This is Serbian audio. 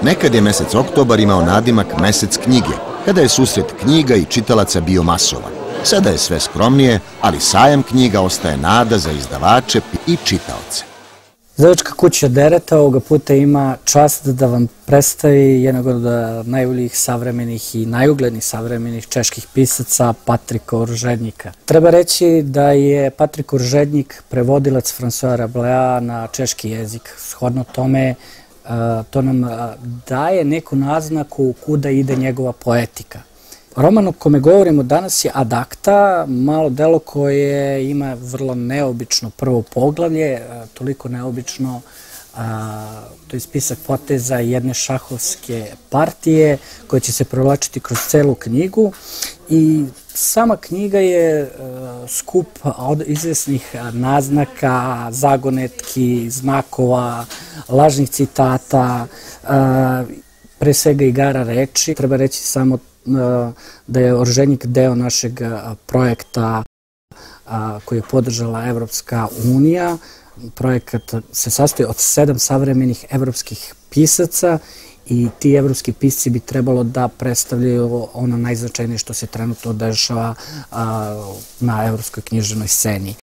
Nekad je mesec oktobar imao nadimak mesec knjige, kada je susret knjiga i čitalaca bio masovan. Sada je sve skromnije, ali sajam knjiga ostaje nada za izdavače i čitaoce. Izdavačka kuća Dereta ovoga puta ima čast da vam predstavi jednog od najboljih savremenih i najuglednijih savremenih čeških pisaca, Patrika Uržednika. Treba reći da je Patrik Uržednik prevodilac Françoisa Rabelasa na češki jezik. Shodno tome, to nam daje neku naznaku kuda ide njegova poetika. Roman o kome govorimo danas je Ad acta, malo delo koje ima vrlo neobično prvo poglavlje, toliko neobično, to je spisak poteza jedne šahovske partije koja će se provlačiti kroz celu knjigu i sama knjiga je skup izvesnih naznaka, zagonetki, znakova, lažnih citata, pre svega igara reči. Treba reći samo da je Uržednik deo našeg projekta koji je podržala Evropska unija. Projekat se sastoji od 7 savremenih evropskih pisaca i ti evropski pisci bi trebalo da predstavljaju ono najznačajnije što se trenutno dešava na evropskoj književnoj sceni.